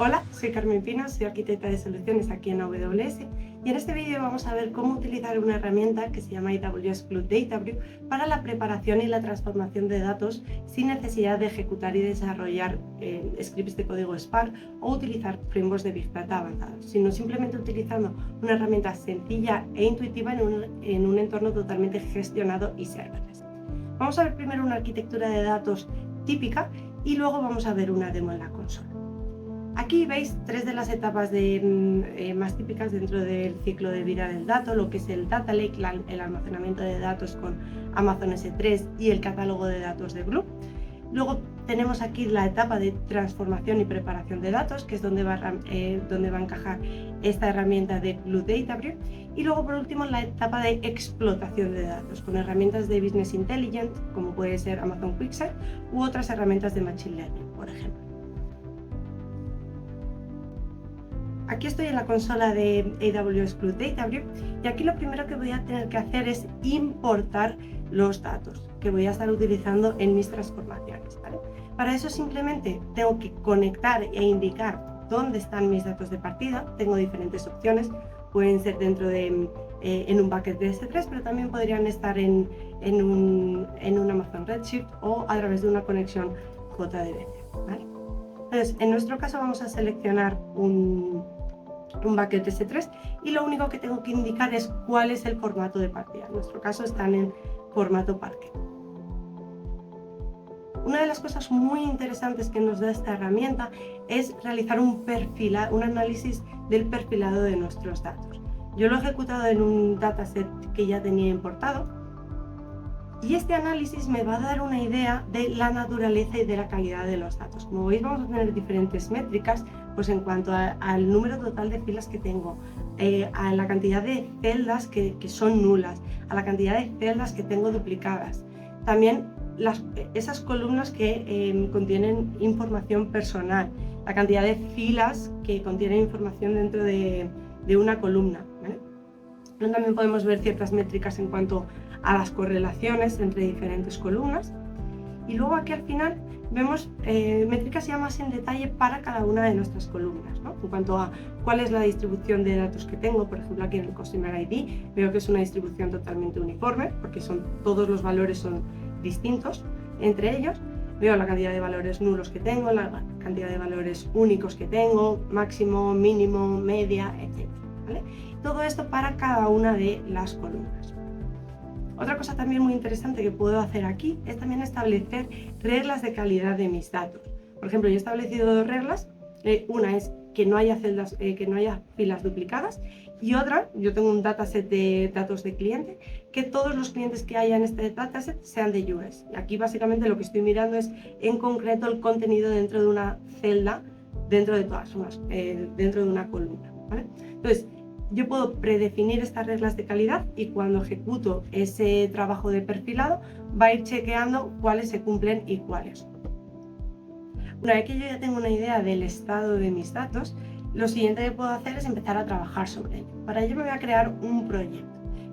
Hola, soy Carmen Pino, soy arquitecta de soluciones aquí en AWS y en este vídeo vamos a ver cómo utilizar una herramienta que se llama AWS Cloud Data Brew para la preparación y la transformación de datos sin necesidad de ejecutar y desarrollar scripts de código Spark o utilizar frameworks de Big Data avanzados, sino simplemente utilizando una herramienta sencilla e intuitiva en un entorno totalmente gestionado y serverless. Vamos a ver primero una arquitectura de datos típica y luego vamos a ver una demo en la consola. Aquí veis tres de las etapas más típicas dentro del ciclo de vida del dato, lo que es el Data Lake, el almacenamiento de datos con Amazon S3 y el catálogo de datos de Glue. Luego tenemos aquí la etapa de transformación y preparación de datos, que es donde va a encajar esta herramienta de Cloud Data Brew. Y luego, por último, la etapa de explotación de datos, con herramientas de Business Intelligence, como puede ser Amazon QuickSight, u otras herramientas de Machine Learning, por ejemplo. Aquí estoy en la consola de AWS Cloud Data Brew y aquí lo primero que voy a tener que hacer es importar los datos que voy a estar utilizando en mis transformaciones, ¿vale? Para eso simplemente tengo que conectar e indicar dónde están mis datos de partida. Tengo diferentes opciones, pueden ser dentro de en un bucket de S3, pero también podrían estar en un Amazon Redshift o a través de una conexión JDBC, ¿vale? Entonces, en nuestro caso vamos a seleccionar un bucket S3 y lo único que tengo que indicar es cuál es el formato de partida. En nuestro caso están en formato Parquet. Una de las cosas muy interesantes que nos da esta herramienta es realizar un análisis del perfilado de nuestros datos. Yo lo he ejecutado en un dataset que ya tenía importado y este análisis me va a dar una idea de la naturaleza y de la calidad de los datos. Como veis, vamos a tener diferentes métricas pues en cuanto al número total de filas que tengo, a la cantidad de celdas que son nulas, a la cantidad de celdas que tengo duplicadas. También esas columnas que contienen información personal, la cantidad de filas que contienen información dentro de una columna, ¿vale? También podemos ver ciertas métricas en cuanto a las correlaciones entre diferentes columnas. Y luego aquí al final vemos métricas ya más en detalle para cada una de nuestras columnas, ¿no? En cuanto a cuál es la distribución de datos que tengo. Por ejemplo, aquí en el Customer ID veo que es una distribución totalmente uniforme porque todos los valores son distintos entre ellos. Veo la cantidad de valores nulos que tengo, la cantidad de valores únicos que tengo, máximo, mínimo, media, etc., ¿vale? Todo esto para cada una de las columnas. Otra cosa también muy interesante que puedo hacer aquí es también establecer reglas de calidad de mis datos. Por ejemplo, yo he establecido dos reglas. Una es que no haya filas duplicadas y otra, yo tengo un dataset de datos de cliente, que todos los clientes que haya en este dataset sean de US. Y aquí básicamente lo que estoy mirando es en concreto el contenido dentro de una celda, dentro de una columna, ¿vale? Entonces, yo puedo predefinir estas reglas de calidad y cuando ejecuto ese trabajo de perfilado va a ir chequeando cuáles se cumplen y cuáles no. Una vez que yo ya tengo una idea del estado de mis datos, lo siguiente que puedo hacer es empezar a trabajar sobre ello. Para ello me voy a crear un proyecto,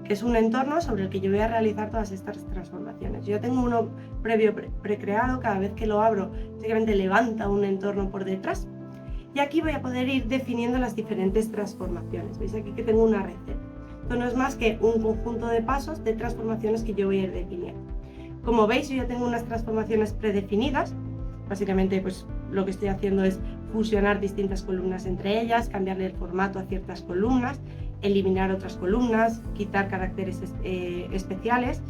que es un entorno sobre el que yo voy a realizar todas estas transformaciones. Yo tengo uno previo precreado, cada vez que lo abro simplemente levanta un entorno por detrás. Y aquí voy a poder ir definiendo las diferentes transformaciones. Veis aquí que tengo una receta. Esto no es más que un conjunto de pasos de transformaciones que yo voy a ir definiendo. Como veis, yo ya tengo unas transformaciones predefinidas. Básicamente, pues lo que estoy haciendo es fusionar distintas columnas entre ellas, cambiarle el formato a ciertas columnas, eliminar otras columnas, quitar caracteres especiales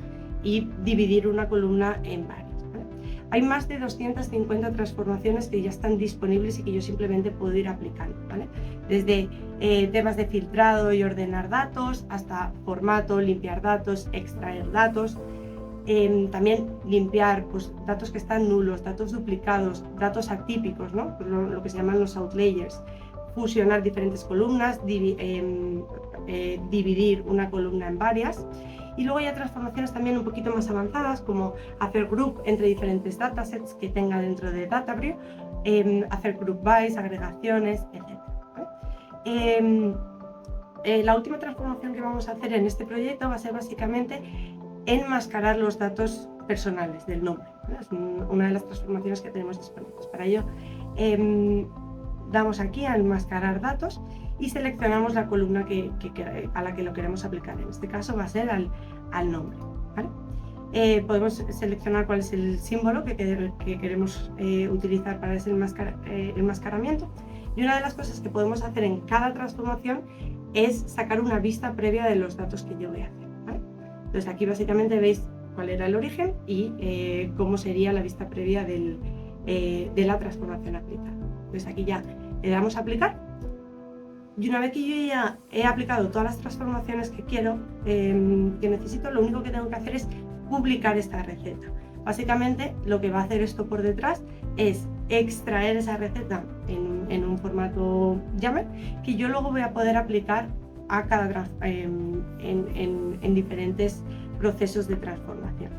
y dividir una columna en varias. Hay más de 250 transformaciones que ya están disponibles y que yo simplemente puedo ir aplicando, ¿vale? Desde temas de filtrado y ordenar datos, hasta formato, limpiar datos, extraer datos. También limpiar pues, datos que están nulos, datos duplicados, datos atípicos, ¿no? Lo que se llaman los outliers. Fusionar diferentes columnas, dividir una columna en varias. Y luego hay transformaciones también un poquito más avanzadas, como hacer group entre diferentes datasets que tenga dentro de Data Brew, hacer group bys, agregaciones, etc. La última transformación que vamos a hacer en este proyecto va a ser básicamente enmascarar los datos personales del nombre, ¿no? Es una de las transformaciones que tenemos disponibles. Para ello damos aquí a enmascarar datos y seleccionamos la columna a la que lo queremos aplicar. En este caso va a ser al nombre, ¿vale? Podemos seleccionar cuál es el símbolo que queremos utilizar para ese enmascaramiento. Y una de las cosas que podemos hacer en cada transformación es sacar una vista previa de los datos que yo voy a hacer, ¿vale? Entonces aquí básicamente veis cuál era el origen y cómo sería la vista previa de la transformación aplicada. Entonces aquí ya le damos a aplicar. Y una vez que yo ya he aplicado todas las transformaciones que quiero, que necesito, lo único que tengo que hacer es publicar esta receta. Básicamente lo que va a hacer esto por detrás es extraer esa receta en un formato YAML que yo luego voy a poder aplicar a en diferentes procesos de transformación.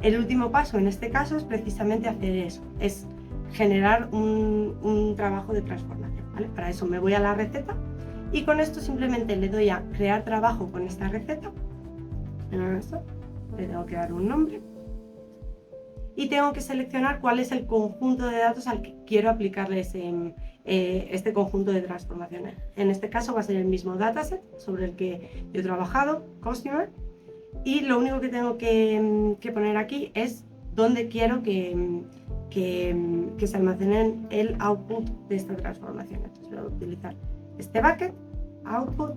El último paso en este caso es precisamente hacer eso, es generar un trabajo de transformación, ¿vale? Para eso me voy a la receta y con esto simplemente le doy a crear trabajo con esta receta. Le tengo que dar un nombre y tengo que seleccionar cuál es el conjunto de datos al que quiero aplicarle este conjunto de transformaciones. En este caso va a ser el mismo dataset sobre el que yo he trabajado, Customer, y lo único que tengo que poner aquí es dónde quiero que se almacenen el output de esta transformación. Entonces voy a utilizar este bucket, output,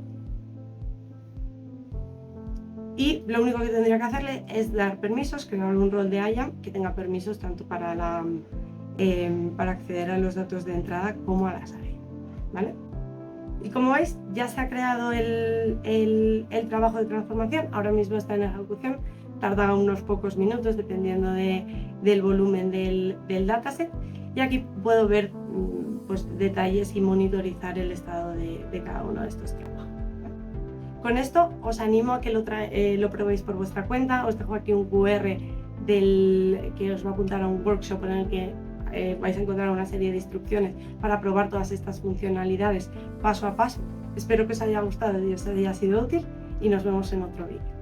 y lo único que tendría que hacerle es dar permisos, crear un rol de IAM que tenga permisos tanto para acceder a los datos de entrada como a la salida, ¿vale? Y como veis, ya se ha creado el trabajo de transformación, ahora mismo está en ejecución, tarda unos pocos minutos dependiendo del volumen del dataset, y aquí puedo ver pues, detalles y monitorizar el estado de cada uno de estos trabajos. Con esto os animo a que lo probéis por vuestra cuenta. Os dejo aquí un QR que os va a apuntar a un workshop en el que vais a encontrar una serie de instrucciones para probar todas estas funcionalidades paso a paso. Espero que os haya gustado y os haya sido útil y nos vemos en otro vídeo.